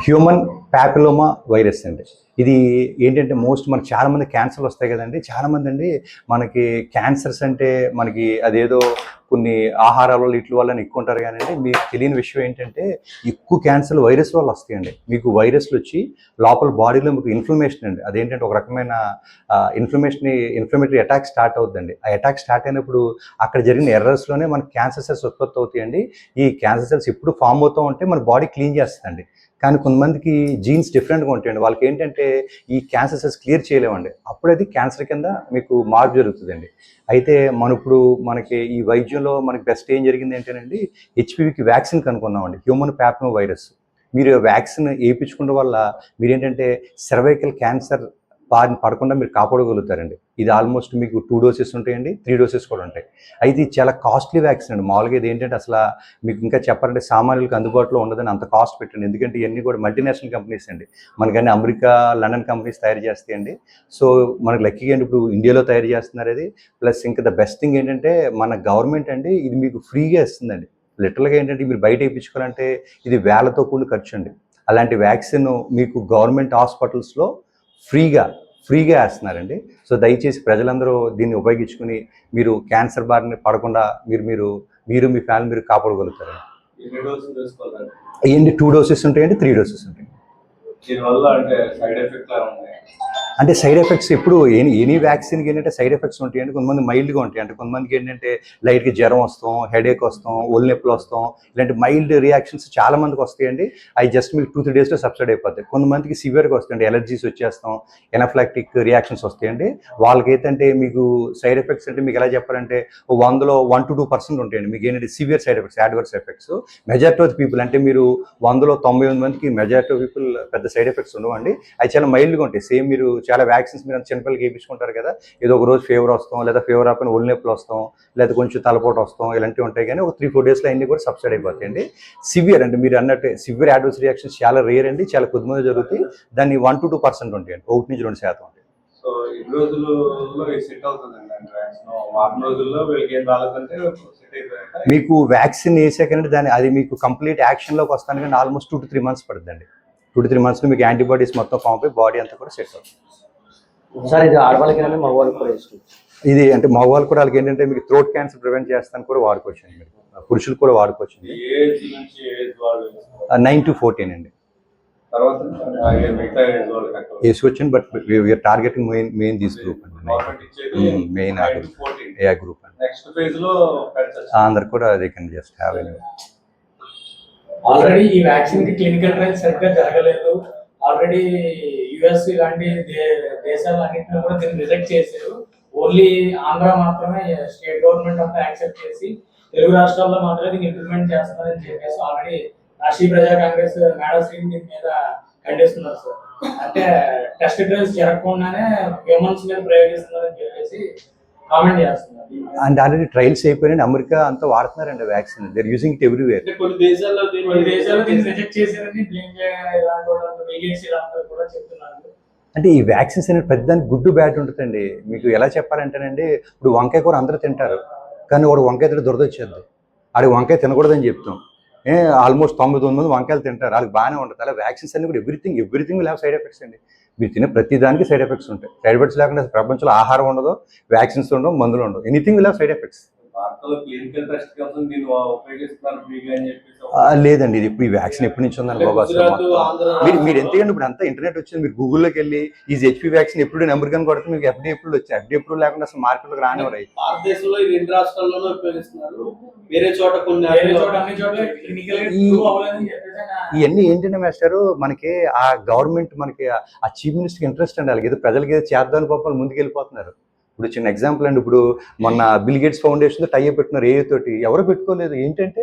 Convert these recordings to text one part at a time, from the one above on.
Human papilloma virus అండి. ఇది ఏంటంటే మనకు చాలామంది క్యాన్సర్లు వస్తాయి కదండి. చాలామంది అండి మనకి క్యాన్సర్స్ అంటే మనకి అదేదో కొన్ని ఆహారాల వల్ల ఇట్ల వల్ల ఎక్కువ ఉంటారు కానీ మీకు తెలియని విషయం ఏంటంటే ఎక్కువ క్యాన్సర్లు వైరస్ వల్ల వస్తాయండి. మీకు వైరస్లు వచ్చి లోపల బాడీలో మీకు ఇన్ఫ్లమేషన్ అండి, అదేంటంటే ఒక రకమైన ఇన్ఫ్లమేటరీ అటాక్ స్టార్ట్ అవుతుందండి. ఆ అటాక్ స్టార్ట్ అయినప్పుడు అక్కడ జరిగిన ఎర్రర్స్లోనే మనకి క్యాన్సర్ సెల్స్ ఉత్పత్తి అవుతాయండి. ఈ క్యాన్సర్ సెల్స్ ఎప్పుడు ఫామ్ అవుతూ ఉంటే మన బాడీ క్లీన్ చేస్తుందండి. కానీ కొంతమందికి జీన్స్ డిఫరెంట్గా ఉంటాయండి. వాళ్ళకి ఏంటంటే ఈ క్యాన్సర్ సెల్స్ క్లియర్ చేయలేమండి. అప్పుడు అది క్యాన్సర్ కింద మీకు మార్పు జరుగుతుందండి. అయితే మనకి ఈ వైద్యంలో మనకి బెస్ట్ ఏం జరిగింది ఏంటంటే హెచ్పివికి వ్యాక్సిన్ కనుక్కున్నామండి, హ్యూమన్ ప్యాపిలోమా వైరస్. మీరు వ్యాక్సిన్ వేయించుకోవడం వల్ల మీరేంటంటే సర్వైకల్ క్యాన్సర్ బారిన పడకుండా మీరు కాపాడగలుగుతారండి. ఇది ఆల్మోస్ట్ మీకు 2 డోసెస్ ఉంటాయండి, 3 డోసెస్ కూడా ఉంటాయి. అయితే ఇది చాలా కాస్ట్లీ వ్యాక్సిన్ అండి. మామూలుగా ఇది ఏంటంటే అసలు మీకు ఇంకా చెప్పాలంటే సామాన్యులకు అందుబాటులో ఉండదని అంత కాస్ట్ పెట్టండి. ఎందుకంటే ఇవన్నీ కూడా మల్టీనేషనల్ కంపెనీస్ అండి. మనకన్నీ అమెరికా, లండన్ కంపెనీస్ తయారు చేస్తాయండి. సో మనకు లక్కీగా అండి ఇప్పుడు ఇండియాలో తయారు చేస్తున్నారు అది. ప్లస్ ఇంకా ద బెస్ట్ థింగ్ ఏంటంటే మన గవర్నమెంట్ అండి ఇది మీకు ఫ్రీగా ఇస్తుందండి. లిటరల్గా ఏంటంటే మీరు బయట వేయించుకోవాలంటే ఇది వేలతో కూడిన ఖర్చు అండి. అలాంటి వ్యాక్సిన్ మీకు గవర్నమెంట్ హాస్పిటల్స్లో ఫ్రీగా వేస్తున్నారండి. సో దయచేసి ప్రజలందరూ దీన్ని ఉపయోగించుకుని మీరు క్యాన్సర్ బారిన పడకుండా మీరు మీ ఫ్యామిలీ మీరు కాపాడగలుగుతారండి. ఇవన్నీ 2 డోసెస్ ఉంటాయండి, 3 డోసెస్ ఉంటాయి. అంటే సైడ్ ఎఫెక్ట్స్ ఎప్పుడు ఎనీ వ్యాక్సిన్కి ఏంటంటే సైడ్ ఎఫెక్ట్స్ ఉంటాయండి. కొంతమంది మైల్డ్గా ఉంటాయి. అంటే కొంతమందికి ఏంటంటే లైట్గా జ్వరం వస్తాం, హెడేక్ వస్తాం, ఒళ్ళు నొప్పులు వస్తాం, ఇలాంటి మైల్డ్ రియాక్షన్స్ చాలా మందికి వస్తాయండి. అవి జస్ట్ మీకు 2-3 డేస్లో సబ్సైడ్ అయిపోతాయి. కొంతమందికి సివియర్గా వస్తాయండి, ఎలర్జీస్ వచ్చేస్తాం, ఎనాఫిలాక్టిక్ రియాక్షన్స్ వస్తాయండి. వాళ్ళకి ఏంటంటే మీకు సైడ్ ఎఫెక్ట్స్ అంటే మీకు ఎలా చెప్పాలంటే 100లో 1-2% ఉంటాయండి. మీకు ఏంటంటే severe side effects, adverse effects. Majority of people అంటే మీరు 100లో 98 మందికి మెజారిటీ ఆఫ్ పీపుల్ పెద్ద సైడ్ ఎఫెక్ట్స్ ఉండవండి. అవి చాలా మైల్డ్గా ఉంటాయి. సేమ్ మీరు చాలా వ్యాక్సిన్స్ మీరు చిన్నపిల్లలకి వేయించుకుంటారు కదా, ఏదో ఒక రోజు ఫీవర్ వస్తాం, లేదా ఫీవర్ రాకపోయినా ఒళ్ళు నొప్పులు వస్తాం, లేదా కొంచెం తలపోటు వస్తాం, ఇలాంటివి ఉంటాయి. కానీ ఒక 3-4 డేస్లో అన్నీ కూడా సబ్సైడ్ అయిపోతాయండి. సివియర్ అంటే మీరు అన్నట్టు సివియర్ అడ్వర్స్ రియాక్షన్స్ చాలా రేర్ అండి, చాలా కొద్దిమంది జరుగుతాయి. దాన్ని 1-2% ఉంటాయండి, 1-2% ఉంటాయి. సో ఎన్ని రోజుల్లో సెట్ అవుతుందండి? వారం రోజుల్లో వీళ్ళకి ఏం రాలేదంటే మీకు వ్యాక్సిన్ వేసాకంటే అది మీకు కంప్లీట్ యాక్షన్లోకి వస్తాను కానీ ఆల్మోస్ట్ 2-3 మంత్స్ పడుతుందండి. 2-3 మంత్స్లో మీకు యాంటీబాడీస్ మొత్తం ఫామ్ అయిపోయి బాడీ అంతా కూడా సెట్ అవుతుంది. సార్ ఇది ఆడవాళ్ళకి మగవాళ్ళకి కూడా ఇష్టం. ఇది అంటే మగవాళ్ళు కూడా వాళ్ళకి ఏంటంటే మీకు థ్రోట్ క్యాన్సర్ ప్రివెంట్ చేస్తాను కూడా వాడుకోవచ్చు అండి. మీరు పురుషులు కూడా వాడుకోవచ్చు. 9-14 అండి వేసుకోవచ్చండి. But we are targeting main this group అండి, మెయిన్ ఏ గ్రూప్ అండి. అందరు కూడా they can just have any. Already ఈ వ్యాక్సిన్ కి క్లినికల్ ట్రయల్స్ సరిగ్గా జరగలేదు. ఆల్రెడీ యుఎస్ లాంటి దేశాలన్నింటినీ కూడా దీన్ని రిజెక్ట్ చేశారు. ఓన్లీ ఆంధ్ర మాత్రమే స్టేట్ గవర్నమెంట్ అంతా యాక్సెప్ట్ చేసి తెలుగు రాష్ట్రాల్లో మాత్రమే దీన్ని ఇంప్లిమెంట్ చేస్తున్నారని చెప్పేసి ఆల్రెడీ రాష్ట్రీయ ప్రజా కాంగ్రెస్ మేడం శ్రీ దీని మీద ఖండిస్తున్నారు సార్. అంటే టెస్ట్ ట్రయల్స్ జరగకుండానే హ్యూమన్స్ మీద ప్రయోగిస్తున్నారని చెప్పేసి కామెంట్ చేస్తున్నారు. అండ్ ఆల్రెడీ ట్రయల్స్ అయిపోయినాయి, అమెరికా అంతా వాడుతున్నారండి vaccine. They are using it everywhere. కొన్ని దేశాల్లో దీన్ని రిజెక్ట్ చేశారని కూడా చెప్తున్నారు. అంటే ఈ వ్యాక్సిన్స్ అనేది పెద్దానికి గుడ్డు బ్యాడ్ ఉంటుందండి. మీకు ఎలా చెప్పాలంటేనండి, ఇప్పుడు వంకాయ కూర అందరూ తింటారు, కానీ వాడు వంకాయ తింటే దురద వచ్చేది. ఆడికి వంకాయ తినకూడదని చెప్తాం. ఆల్మోస్ట్ 99 మంది వంకాయలు తింటారు, వాళ్ళకి బాగానే ఉంటుంది. అలా వ్యాక్సిన్స్ అన్ని కూడా everything will have side effects అండి. మీరు తినే ప్రతి దానికి సైడ్ ఎఫెక్ట్స్ ఉంటాయి. సైడ్ ఎఫెక్ట్స్ లేకుండా ప్రపంచంలో ఆహారం ఉండదు, వ్యాక్సిన్స్ ఉండవు, మందులు ఉండవు. Anything will have side effects. లేదండి, ఇది ఇప్పుడు ఈ వ్యాక్సిన్ ఎప్పటి నుంచి ఉందండి బాబా. మీరు ఎంతకండి ఇప్పుడు అంతా ఇంటర్నెట్ వచ్చింది. మీరు గూగుల్లోకి వెళ్ళి ఈ హెచ్పి వ్యాక్సిన్ ఎప్పుడు అమెరికన్ కొడితే మీకు ఎఫ్డీ ఎప్పుడు వచ్చాయి. ఎఫ్డీ ఎప్పుడు లేకుండా అసలు మార్కెట్లోకి రానివ్వరు. భారతదేశంలో ఈ 2 రాష్ట్రాల్లోనే ఉపయోగిస్తున్నారు, వేరే చోట ఇవన్నీ ఏంటంటే మాస్టారు, మనకి ఆ గవర్నమెంట్ మనకి ఆ చీఫ్ మినిస్టర్కి ఇంట్రెస్ట్ అండి. వాళ్ళకి ఏదో ప్రజలకి ఏదో చేద్దామని పాపం ముందుకు వెళ్ళిపోతున్నారు. ఇప్పుడు చిన్న ఎగ్జాంపుల్ అండి, ఇప్పుడు మొన్న బిల్ గేట్స్ ఫౌండేషన్తో టై పెట్టున్నారు, ఏ తోటి ఎవరో పెట్టుకోలేదు. ఏంటంటే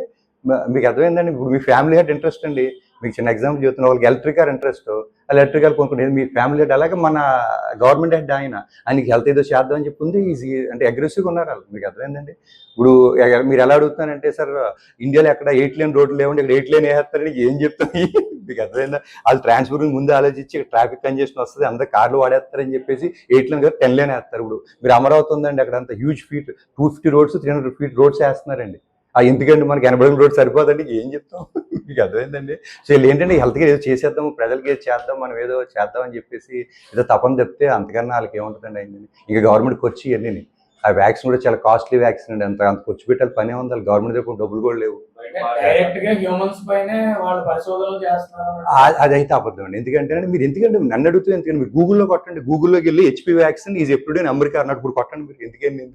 మీకు అర్థమైందండి, ఇప్పుడు మీ ఫ్యామిలీ హెడ్ ఇంట్రెస్ట్ అండి. మీకు చిన్న ఎగ్జాంపుల్ చెప్తున్నా, వాళ్ళకి ఎలక్ట్రికల్ ఇంట్రెస్ట్, ఎలక్ట్రికల్ కొనుక్కుంటే మీ ఫ్యామిలీ హెడ్ అలాగే మన గవర్నమెంట్ హెడ్ ఆయనకి హెల్త్ ఏదో చేద్దామని చెప్పింది. ఈజీ అంటే అగ్రెసివ్గా ఉన్నారు వాళ్ళు. మీకు అర్థమైందండి. ఇప్పుడు మీరు ఎలా అడుగుతున్నారంటే, సార్ ఇండియాలో ఎక్కడ 8 లేన్ రోడ్లు లేవండి, ఇక్కడ 8 లేన్ వేస్తారని ఏం చెప్తాయి. మీకు అర్థమైందా? వాళ్ళు ట్రాన్స్పోర్ట్ ముందు ఆలోచించి ట్రాఫిక్ కంజెషన్ వస్తుంది, అందరు కార్లు వాడేస్తారని చెప్పేసి 8 లేన్ కదా 10 లేన్ వేస్తారు. ఇప్పుడు మీరు అమరావతి ఉందండి, అక్కడ అంత huge feet 250 roads 300 feet roads వేస్తున్నారండి. ఎందుకంటే మనకి 80 రోడ్డు సరిపోదండి, ఏం చెప్తాం మీకు అర్థమైందండి. సో వీళ్ళు ఏంటంటే హెల్త్గా ఏదో చేసేద్దాం, ప్రజలకి ఏదో చేద్దాం, మనం ఏదో చేద్దాం అని చెప్పేసి ఏదో తపన చెప్తే అంతకన్నా వాళ్ళకి ఏముంటుందండి అయింది. ఇక గవర్నమెంట్కి వచ్చి ఇవన్నీ ఆ వ్యాక్సిన్ కూడా చాలా కాస్ట్లీ వ్యాక్సిన్ అండి, అంత ఖర్చు పెట్టాలి పనే ఉంది, వాళ్ళు గవర్నమెంట్ దగ్గర డబ్బులు కూడా లేవు. డైరెక్ట్ గా హ్యూమన్స్ పైనే వాళ్ళు పరిశోధనలు చేస్తున్నారు. అదైతే అబద్ధం అండి. ఎందుకంటే ఎందుకంటే నన్ను అడుగుతూ ఎందుకంటే మీరు గూగుల్లో కొట్టండి, గూగుల్లోకి వెళ్ళి హెచ్పి వ్యాక్సిన్ ఈజ్ ఎప్పుడు ఇన్ అమెరికా అన్నట్టు ఇప్పుడు కొట్టండి. మీరు ఎందుకండి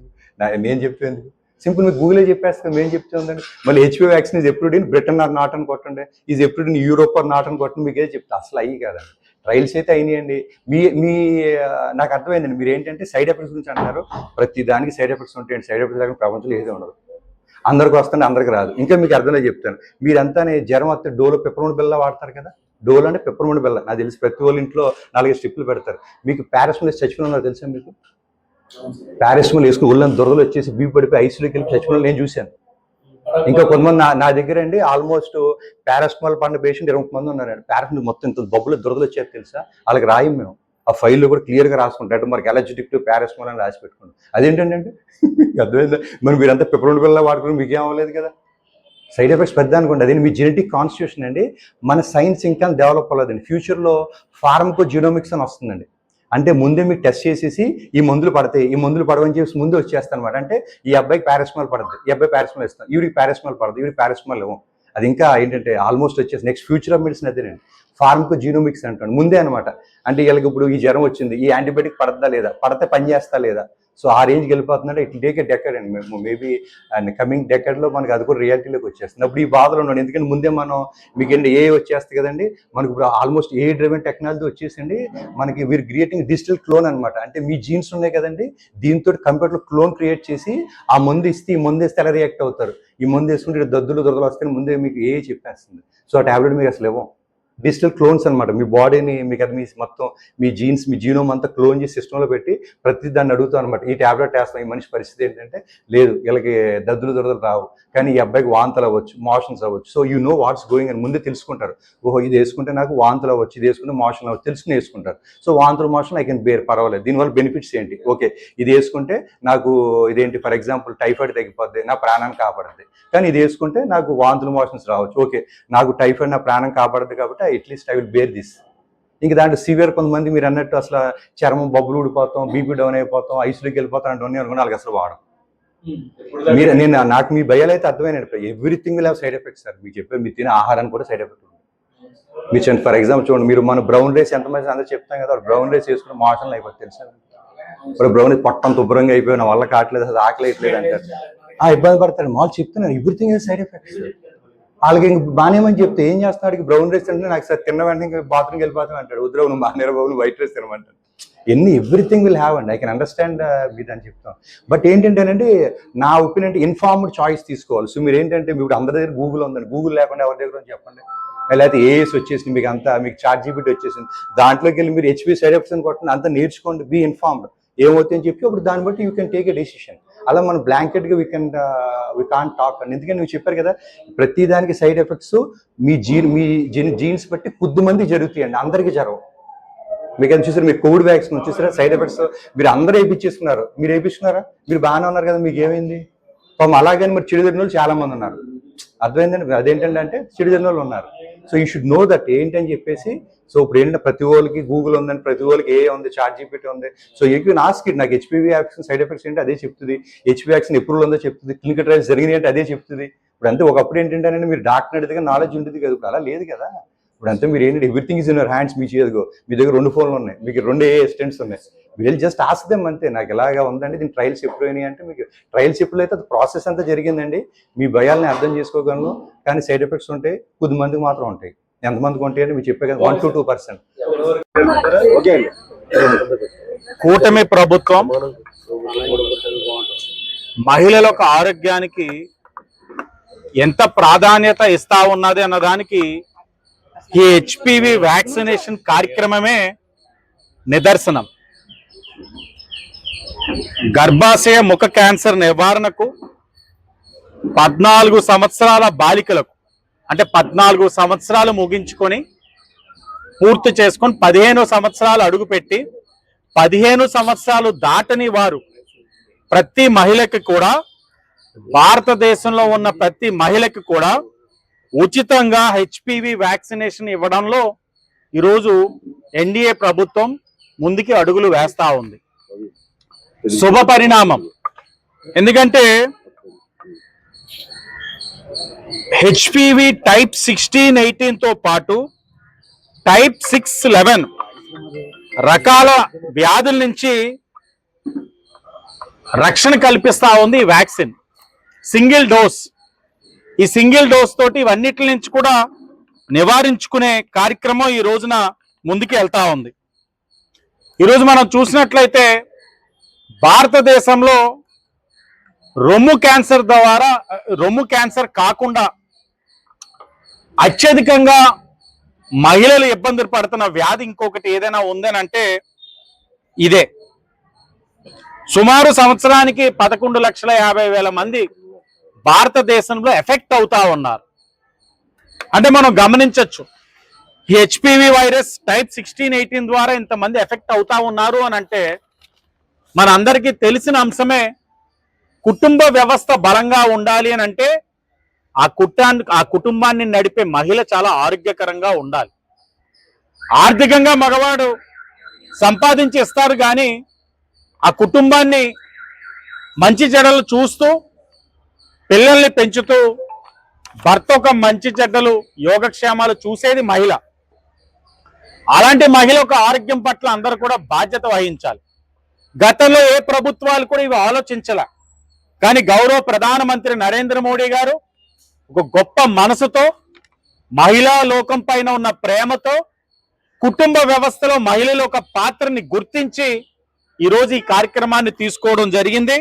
నేను చెప్తే ఎందుకు, సింపుల్ మీకు గూగులే చెప్పేస్తాను, మేము చెప్తే ఉందండి. మళ్ళీ హెచ్పి వ్యాక్సిన్ ఈజ్ ఎప్పుడు ఇన్ బ్రిటన్ ఆర్ నాట్ అని కొట్టండి, ఈజ్ ఎప్పుడు ఇన్ యూరోప్ ఆర్ నాట్ అని కొట్టండి, మీకు ఏదో చెప్తా. అసలు అయ్యి కాదండి, ట్రయల్స్ అయితే అయినాయండి. మీ నాకు అర్థమైందండి, మీరు ఏంటంటే సైడ్ ఎఫెక్ట్స్ గురించి అంటున్నారు. ప్రతి దానికి సైడ్ ఎఫెక్ట్స్ ఉంటాయండి, సైడ్ ఎఫెక్ట్స్ లేకుండా ప్రపంచంలో ఏదో ఉండదు. అందరికి వస్తుంది, అందరికి రాదు. ఇంకా మీకు అర్థంలో చెప్తాను, మీరంతానే జ్వరం వస్తే డోలో పెప్పర్మెంట్ బిల్ల వాడతారు కదా, డోలో అంటే పెప్పర్మెంట్ బిల్ల నాకు తెలిసి ప్రతి వాళ్ళ ఇంట్లో 4 స్ట్రిప్లు పెడతారు. మీకు పారాసిటమాల్ చచ్చిపోయిన ఉన్నారు తెలుసా మీకు? పారాసిటమాల్ వేసుకుని ఒళ్ళని దురదలు వచ్చేసి బీపీ పడిపోయి ఐసీయూలోకి వెళ్ళి చచ్చిపోయిన నేను చూశాను. ఇంకా కొంతమంది నా దగ్గర అండి ఆల్మోస్ట్ పారాసిటమాల్ పడిన పేషెంట్ 20 మంది ఉన్నారండి. పారాసిటమాల్ మొత్తం ఇంత బొబ్బులు దురదలు వచ్చేది తెలుసా, వాళ్ళకి రాయం మేము ఆ ఫైల్లో కూడా క్లియర్గా రాసుకుంటాం, అంటే మనకి ఎలర్జిటిక్ టు పారాసిటమాల్ అని రాసి పెట్టుకుంటాం. అదేంటంటే అర్థమైందా, మరి మీరంతా పెప్పర్మెంట్ బిల్ల వాడుకుని మీకేం అవ్వలేదు కదా. సైడ్ ఎఫెక్ట్స్ పెద్ద అనుకోండి, అదే మీ జెనెటిక్ కాన్స్టిట్యూషన్ అండి. మన సైన్స్ ఇంకా డెవలప్ అవ్వలేదండి. ఫ్యూచర్లో ఫార్మకో జీనోమిక్స్ అని వస్తుందండి, అంటే ముందే మీకు టెస్ట్ చేసేసి ఈ మందులు పడతాయి, ఈ మందులు పడవని చెప్పేసి ముందు వచ్చేస్తాను అనమాట. అంటే ఈ అబ్బాయికి పారాసిటమాల్ పడుతుంది, ఈ అబ్బాయి పారాసిటమాల్ ఇస్తాం, ఈవిడికి పారాసిటమాల్ పడదు, ఈవిడికి పారాసిటమాల్ ఇవ్వం. అది ఇంకా ఏంటంటే ఆల్మోస్ట్ వచ్చేసి నెక్స్ట్ ఫ్యూచర్ ఆఫ్ మెడిసిన్ అదేనండి, ఫార్మకో జీనోమిక్స్ అంటాను ముందే అనమాట. అంటే వీళ్ళకి ఇప్పుడు ఈ జ్వరం వచ్చింది, ఈ యాంటీబయాటిక్ పడద్దా లేదా, పడితే పని చేస్తా లేదా, సో ఆ రేంజ్కి వెళ్ళిపోతుందంటే ఇట్ టేక్ ఎ డెకెడ్ అండి. మేము మేబీ అండ్ కమింగ్ డెకెడ్లో మనకి అది కూడా రియాలిటీలోకి వచ్చేస్తుంది. అప్పుడు ఈ బాధలు ఉన్నాడు, ఎందుకంటే ముందే మనం మీకు ఏంటి ఏ వచ్చేస్తుంది కదండి, మనకి ఇప్పుడు ఆల్మోస్ట్ ఏ డ్రైవెన్ టెక్నాలజీ వచ్చేసింది. మనకి వీరు క్రియేటింగ్ డిజిటల్ క్లోన్ అనమాట, అంటే మీ జీన్స్ ఉన్నాయి కదండి, దీంతో కంప్యూటర్లో క్లోన్ క్రియేట్ చేసి ఆ మందు ఇస్తే ఈ మందు వేస్తే ఎలా రియాక్ట్ అవుతారు, ఈ మందు వేసుకుంటే దొరదలు వస్తే ముందే మీకు ఏ చెప్పేస్తుంది. సో ఆ ట్యాబ్లెట్ మీకు అసలు ఇవ్వం. డిజిటల్ క్లోన్స్ అనమాట, మీ బాడీని మీకు అది మీ మొత్తం మీ జీన్స్ మీ జీనోమ్ అంతా క్లోన్ చేసి సిస్టంలో పెట్టి ప్రతి దాన్ని అడుగుతాం అనమాట. ఈ ట్యాబ్లెట్ వేస్తాం, ఈ మనిషి పరిస్థితి ఏంటంటే లేదు వీళ్ళకి దొరదలు రావు, కానీ ఈ అబ్బాయికి వాంతులు అవ్వచ్చు, మోషన్స్ అవ్వచ్చు. So you know what's going అని ముందే తెలుసుకుంటారు. ఓహో ఇది వేసుకుంటే నాకు వాంతులు అవ్వచ్చు, ఇది వేసుకుంటే మోషన్ అవ్వచ్చు తెలుసుకుని వేసుకుంటారు. సో వాంతులు మోషన్ ఐ కెన్ బేర్, పర్వాలేదు. దీనివల్ల బెనిఫిట్స్ ఏంటి, ఓకే ఇది వేసుకుంటే నాకు ఇదేంటి ఫర్ ఎగ్జాంపుల్ టైఫాయిడ్ తగ్గిపోద్ది, నా ప్రాణాన్ని కాపాడుద్ది. కానీ ఇది వేసుకుంటే నాకు వాంతులు మోషన్స్ రావచ్చు, ఓకే నాకు టైఫాయిడ్ నా ప్రాణం కాపాడుద్ది కాబట్టి at least I will bear this. ఇంక దాంట్లో సివియర్ కొంతమంది మీరు అన్నట్టు అసలు చర్మం బొబ్బులు ఊడిపోతాం, బీపీ డౌన్ అయిపోతాం, ఐసీయూలోకి వెళ్ళిపోతాం అంటే అనుకుని వాళ్ళకి అసలు వాడడం. నాకు మీ భయాలు అయితే అర్థమైనట్టు everything will have side effects sir. మీకు చెప్పే మీరు తినే ఆహారానికి కూడా సైడ్ ఎఫెక్ట్ ఉంది. మీరు చూడండి ఫర్ ఎగ్జాంపుల్ చూడండి, మీరు మన బ్రౌన్ రైస్ ఎంతమంది అందరూ చెప్తాం కదా, బ్రౌన్ రైస్ వేసుకుని మోషన్లు అయిపోతుంది తెలుసా. ఇప్పుడు బ్రౌన్ రైస్ పొట్టం శుభ్రంగా అయిపోయిన వల్ల కావట్లేదు, అసలు ఆకలి వేయట్లేదు అంటారు, ఇబ్బంది పడతారు. మామూలు చెప్తున్నారు ఎవ్రీథింగ్ ఇస్ సైడ్ ఎఫెక్ట్స్. వాళ్ళకి ఇంక బాగానేమని చెప్తే ఏం చేస్తున్నాడు, బ్రౌన్ రైస్ అంటే నాకు సార్ తిన్న వెంటనే ఇంకా బాత్రూమ్కి వెళ్ళిపోతాం అంటాడు, వద్దురావు నువ్వు బాగానే బాబు వైట్ రైస్ తినమంటాడు. ఎవ్రీథింగ్ విల్ హ్యావ్ అండి, ఐ కెన్ అండర్స్టాండ్ మీరు అని చెప్తాం. బట్ ఏంటంటేనండి నా ఒపీనియన్ అంటే ఇన్ఫార్మ్డ్ చాయిస్ తీసుకోవాలి. సో మీరు ఏంటంటే ఇప్పుడు అందరి దగ్గర గూగుల్ ఉందండి, గూగుల్ లేకుండా ఎవరి దగ్గర చెప్పండి, లేకపోతే ఏఎస్ వచ్చేసింది మీకు, అంతా మీకు చాట్ జీపీటీ వచ్చేసింది, దాంట్లోకి వెళ్ళి మీరు హెచ్పి సైడ్ ఎఫెక్ట్స్ అని కొట్టండి, అంతా నేర్చుకోండి, బీ ఇన్ఫార్మ్డ్ ఏమవుతుందని చెప్పి అప్పుడు దాన్ని బట్టి you can take a decision. అలా మనం బ్లాంకెట్గా వీ కాంట్ టాక్ అండి. ఎందుకంటే నువ్వు చెప్పారు కదా ప్రతి దానికి సైడ్ ఎఫెక్ట్స్ మీ జీన్స్ బట్టి కొద్ది మంది జరుగుతాయండి, అందరికీ జరగవు. మీకు అది చూసారు, మీరు కోవిడ్ వ్యాక్సిన్ వచ్చేసారా సైడ్ ఎఫెక్ట్స్ మీరు అందరూ వేయించేసుకున్నారు, మీరు వేయించుకున్నారా, మీరు బాగానే ఉన్నారు కదా, మీకు ఏమైంది పాపం. అలాగని మరి చెడు జరిగిన వాళ్ళు చాలా మంది ఉన్నారు, అర్థమైందండి. అదేంటంటే అంటే చెడు జరిగిన వాళ్ళు ఉన్నారు. So you should know that ఏంటని చెప్పేసి. సో ఇప్పుడు ఏంటంటే ప్రతి వాళ్ళకి గూగుల్ ఉందని, ప్రతి వాళ్ళకి ఏ ఉంది, చాట్ జీపీటీ ఉంది. So you can ask it, నాకు హెచ్పివి వ్యాక్సిన్ సైడ్ ఎఫెక్ట్స్ ఏంటి అదే చెప్తుంది, హెచ్పివి వ్యాక్సిన్ ఎప్పుడు ఉందో చెప్తుంది, క్లినికల్ ట్రయల్స్ జరిగినాయి అంటే అదే చెప్తుంది. ఇప్పుడు అంతే ఒకప్పుడు ఏంటంటే మీరు డాక్టర్ అడిగితే నాలెడ్జ్ ఉంటుంది కదా, ఇప్పుడు అలా లేదు కదా. ఇప్పుడు అంతా మీరు ఏంటంటే everything is in your hands. మీ చేతిలో మీ దగ్గర 2 ఫోన్లు ఉన్నాయి, మీకు 2 అసిస్టెంట్స్ ఉన్నాయి, వీళ్ళు జస్ట్ ఆస్క్ దెమ్ అంతే. నాకు ఇలాగా ఉందండి, దీని ట్రయల్స్ ఎప్పుడు అయినాయి అంటే మీకు ట్రయల్స్ ఎప్పుడు అయితే అది ప్రాసెస్ అంతా జరిగిందండి. మీ భయాల్ని అర్థం చేసుకోగలను, కానీ సైడ్ ఎఫెక్ట్స్ ఉంటాయి, కొద్ది మందికి మాత్రం ఉంటాయి. ఎంతమందికి ఉంటాయి అంటే మీరు చెప్పే కదా 1 to 2%. కూటమి ప్రభుత్వం మహిళల యొక్క ఆరోగ్యానికి ఎంత ప్రాధాన్యత ఇస్తా ఉన్నది అన్నదానికి ఈ హెచ్పివి వ్యాక్సినేషన్ కార్యక్రమమే నిదర్శనం. గర్భాశయ ముఖ క్యాన్సర్ నివారణకు 14 సంవత్సరాల బాలికలకు, అంటే 14 సంవత్సరాలు ముగించుకొని పూర్తి చేసుకొని 15 సంవత్సరాలు అడుగుపెట్టి 15 సంవత్సరాలు దాటని వారు ప్రతి మహిళకి కూడా భారతదేశంలో ఉన్న ప్రతి మహిళకి కూడా ఉచితంగా హెచ్పివి వ్యాక్సినేషన్ ఇవ్వడంలో ఈరోజు ఎన్డీఏ ప్రభుత్వం ముందుకి అడుగులు వేస్తా ఉంది. శుభ పరిణామం. ఎందుకంటే హెచ్పివి టైప్ 16, 18తో పాటు టైప్ 6, 11 రకాల వ్యాధుల నుంచి రక్షణ కల్పిస్తా ఉంది ఈ వ్యాక్సిన్. Single dose. ఈ సింగిల్ డోస్ తోటి ఇవన్నిటి నుంచి కూడా నివారించుకునే కార్యక్రమం ఈ రోజున ముందుకు వెళ్తా ఉంది. ఈరోజు మనం చూసినట్లయితే భారతదేశంలో రొమ్ము క్యాన్సర్ కాకుండా అత్యధికంగా మహిళలు ఇబ్బందులు పడుతున్న వ్యాధి ఇంకొకటి ఏదైనా ఉందనంటే ఇదే. సుమారు సంవత్సరానికి 11,50,000 మంది భారతదేశంలో ఎఫెక్ట్ అవుతా ఉన్నారు. అంటే మనం గమనించవచ్చు ఈ హెచ్పివి వైరస్ టైప్ 16, 18 ద్వారా ఇంతమంది ఎఫెక్ట్ అవుతా ఉన్నారు అని అంటే మన అందరికీ తెలిసిన అంశమే. కుటుంబ వ్యవస్థ బలంగా ఉండాలి అని అంటే ఆ కుటుంబాన్ని నడిపే మహిళ చాలా ఆరోగ్యకరంగా ఉండాలి. ఆర్థికంగా మగవాడు సంపాదించి ఇస్తారు కానీ ఆ కుటుంబాన్ని మంచి చెడ్డలు చూస్తూ పిల్లల్ని పెంచుతూ భర్త ఒక మంచి చెడ్డలు యోగక్షేమాలు చూసేది మహిళ. అలాంటి మహిళ ఒక ఆరోగ్యం పట్ల అందరూ కూడా బాధ్యత వహించాలి. గతంలో ఏ ప్రభుత్వాలు కూడా ఇవి ఆలోచించలే. కానీ గౌరవ ప్రధానమంత్రి నరేంద్ర మోడీ గారు ఒక గొప్ప మనసుతో మహిళా లోకం పైన ఉన్న ప్రేమతో కుటుంబ వ్యవస్థలో మహిళల ఒక పాత్రని గుర్తించి ఈరోజు ఈ కార్యక్రమాన్ని తీసుకోవడం జరిగింది.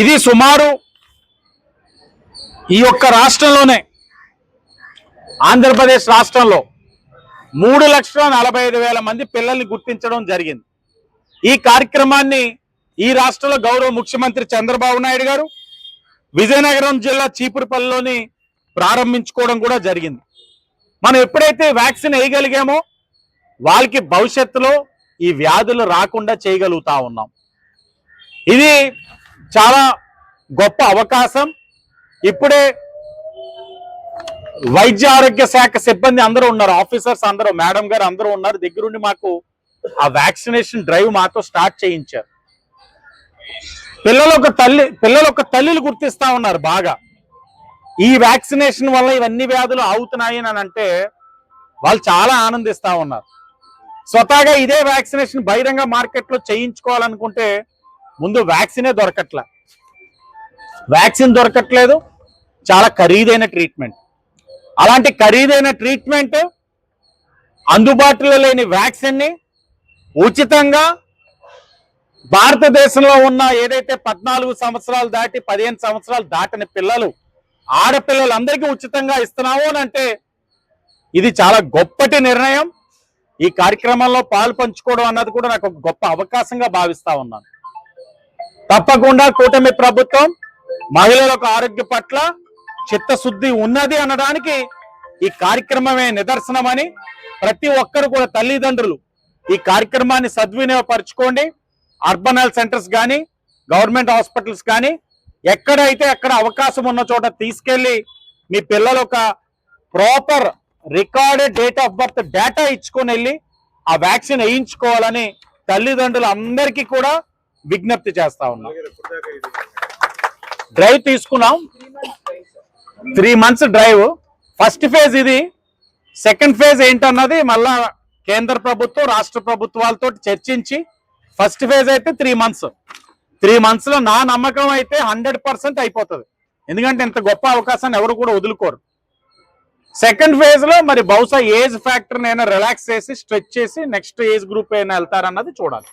ఇది సుమారు ఈ యొక్క రాష్ట్రంలోనే ఆంధ్రప్రదేశ్ రాష్ట్రంలో 3,45,000 మంది పిల్లల్ని గుర్తించడం జరిగింది. ఈ కార్యక్రమాన్ని ఈ రాష్ట్రంలో గౌరవ ముఖ్యమంత్రి చంద్రబాబు నాయుడు గారు విజయనగరం జిల్లా చీపురుపల్లిలోని ప్రారంభించుకోవడం కూడా జరిగింది. మనం ఎప్పుడైతే వ్యాక్సిన్ వేయగలిగామో వాళ్ళకి భవిష్యత్తులో ఈ వ్యాధులు రాకుండా చేయగలుగుతా ఉన్నాం. ఇది చాలా గొప్ప అవకాశం. ఇప్పుడే వైద్య ఆరోగ్య శాఖ సిబ్బంది అందరూ ఉన్నారు, ఆఫీసర్స్ అందరూ, మేడం గారు అందరూ ఉన్నారు దగ్గరుండి మాకు ఆ వ్యాక్సినేషన్ డ్రైవ్ మాతో స్టార్ట్ చేయించారు. పిల్లలు ఒక తల్లిని గుర్తిస్తా ఉన్నారు బాగా. ఈ వ్యాక్సినేషన్ వల్ల ఇవన్నీ వ్యాధులు అవుతున్నాయి అని అంటే వాళ్ళు చాలా ఆనందిస్తా ఉన్నారు. స్వతహాగా ఇదే వ్యాక్సినేషన్ బహిరంగ మార్కెట్లో చేయించుకోవాలనుకుంటే ముందు వ్యాక్సినే దొరకట్లేదు. చాలా ఖరీదైన ట్రీట్మెంట్. అలాంటి ఖరీదైన ట్రీట్మెంట్ అందుబాటులో లేని వ్యాక్సిన్ని ఉచితంగా భారతదేశంలో ఉన్న ఏదైతే 14 సంవత్సరాలు దాటి 15 సంవత్సరాలు దాటిన పిల్లలు, ఆడపిల్లలందరికీ ఉచితంగా ఇస్తున్నాము అని అంటే ఇది చాలా గొప్పటి నిర్ణయం. ఈ కార్యక్రమంలో పాలు పంచుకోవడం అన్నది కూడా నాకు ఒక గొప్ప అవకాశంగా భావిస్తా ఉన్నాను. తప్పకుండా కూటమి ప్రభుత్వం మహిళలకు ఆరోగ్య పట్ల చిత్తశుద్ధి ఉన్నది అనడానికి ఈ కార్యక్రమమే నిదర్శనమని ప్రతి ఒక్కరు కూడా తల్లిదండ్రులు ఈ కార్యక్రమాన్ని సద్వినియోగపరచుకోండి. అర్బన్ హెల్త్ సెంటర్స్ కానీ గవర్నమెంట్ హాస్పిటల్స్ కానీ ఎక్కడైతే అక్కడ అవకాశం ఉన్న చోట తీసుకెళ్లి మీ పిల్లలు ఒక proper recorded date of birth data ఇచ్చుకొని వెళ్ళి ఆ వ్యాక్సిన్ వేయించుకోవాలని తల్లిదండ్రులు అందరికీ కూడా విజ్ఞప్తి చేస్తా ఉన్నాం. డ్రైవ్ తీసుకున్నాం, 3 months డ్రైవ్. ఫస్ట్ ఫేజ్ ఇది. సెకండ్ ఫేజ్ ఏంటన్నది మళ్ళా కేంద్ర ప్రభుత్వం రాష్ట్ర ప్రభుత్వాలతో చర్చించి ఫస్ట్ ఫేజ్ అయితే 3 months. 3 months లో నా నమ్మకం అయితే 100% అయిపోతుంది. ఎందుకంటే ఇంత గొప్ప అవకాశాన్ని ఎవరు కూడా వదులుకోరు. సెకండ్ ఫేజ్ లో మరి బహుశా ఏజ్ ఫ్యాక్టర్ అయినా రిలాక్స్ చేసి స్ట్రెచ్ చేసి నెక్స్ట్ ఏజ్ గ్రూప్ అయినా వెళ్తారన్నది చూడాలి.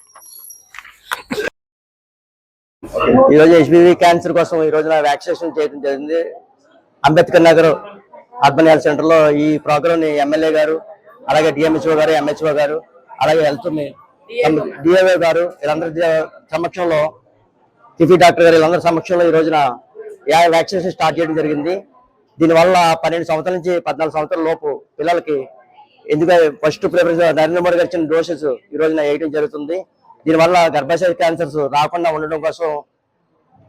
ఈరోజు హెచ్పివి క్యాన్సర్ కోసం ఈ రోజున వ్యాక్సినేషన్ చేయడం జరిగింది. Ambedkar Nagar urban health centre లో ఈ ప్రోగ్రామ్ ని ఎమ్మెల్యే గారు, అలాగే డిఎంహెచ్ఓ గారు, ఎంహెచ్ఓ గారు, అలాగే హెల్త్ డిఏఓ గారు వీళ్ళందరి సమక్షంలో, టిఫీ డాక్టర్ గారు వీళ్ళందరి సమక్షంలో ఈ రోజున వ్యాక్సినేషన్ స్టార్ట్ చేయడం జరిగింది. దీనివల్ల 12 సంవత్సరాల నుంచి 14 సంవత్సరాల లోపు పిల్లలకి ఎందుకంటే ఫస్ట్ ప్రిఫరెన్స్ నరేంద్ర మోడీ గారు ఇచ్చిన డోసెస్ ఈ రోజున వేయడం జరుగుతుంది. దీనివల్ల గర్భాశయ క్యాన్సర్స్ రాకుండా ఉండడం కోసం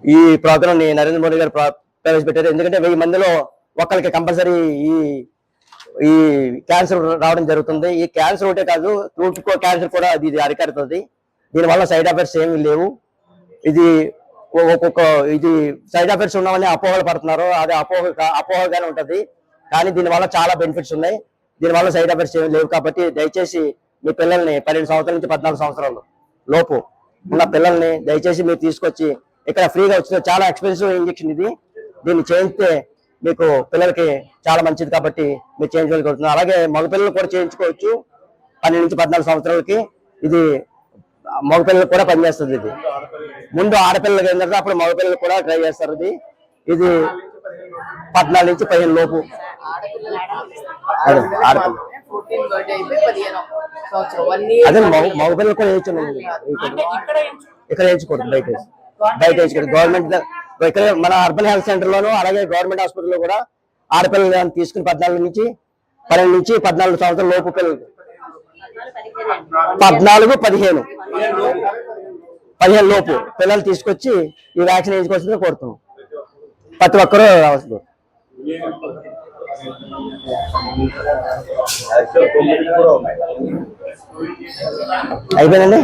ఈ ప్రోగ్రామ్ ని నరేంద్ర మోడీ గారు ప్రవేశపెట్టారు. ఎందుకంటే 1000 మందిలో ఒకరికి కంపల్సరీ ఈ క్యాన్సర్ రావడం జరుగుతుంది. ఈ క్యాన్సర్ ఒకటే కాదు, రూట్ క్యాన్సర్ కూడా ఇది అరికడుతుంది. దీనివల్ల సైడ్ ఎఫెక్ట్స్ ఏమీ లేవు. ఇది ఇది సైడ్ ఎఫెక్ట్స్ ఉన్నామని అపోహలు పడుతున్నారు. అది అపోహగానే ఉంటది, కానీ దీనివల్ల చాలా బెనిఫిట్స్ ఉన్నాయి. దీనివల్ల సైడ్ ఎఫెక్ట్స్ ఏమీ లేవు. కాబట్టి దయచేసి మీ పిల్లల్ని 12 సంవత్సరాల నుంచి 14 సంవత్సరాల లోపు ఉన్న పిల్లల్ని దయచేసి మీరు తీసుకొచ్చి ఇక్కడ ఫ్రీగా వచ్చిన, చాలా ఎక్స్పెన్సివ్ ఇంజెక్షన్ ఇది. దీన్ని చేయిస్తే మీకు పిల్లలకి చాలా మంచిది కాబట్టి మీరు చేయించుకోగలుగుతున్నారు. అలాగే మగపిల్లలు కూడా చేయించుకోవచ్చు. 12 నుంచి 14 సంవత్సరాలకి ఇది మగపిల్లలకు కూడా పనిచేస్తుంది. ఇది ముందు ఆడపిల్లలకి అయిన తర్వాత అప్పుడు మగపిల్లలకు కూడా ట్రై చేస్తారు. ఇది 14 నుంచి 15 లోపు అదే మగపిల్లలు కూడా వేయించున్నాం. ఇక్కడ వేయించకూడదు, బయట వేయించకూడదు. గవర్నమెంట్ ఇక్కడ మన అర్బన్ హెల్త్ సెంటర్ లోను అలాగే గవర్నమెంట్ హాస్పిటల్లో కూడా ఆడపిల్లలు తీసుకుని 12 నుంచి 14 సంవత్సరాల లోపు పిల్లలు 15 లోపు పిల్లలు తీసుకొచ్చి ఈ వ్యాక్సిన్ వేయించుకోవాల్సిందిగా కోరుతున్నాం. ప్రతి ఒక్కరూ రావచ్చు. అయిపోయిందండి.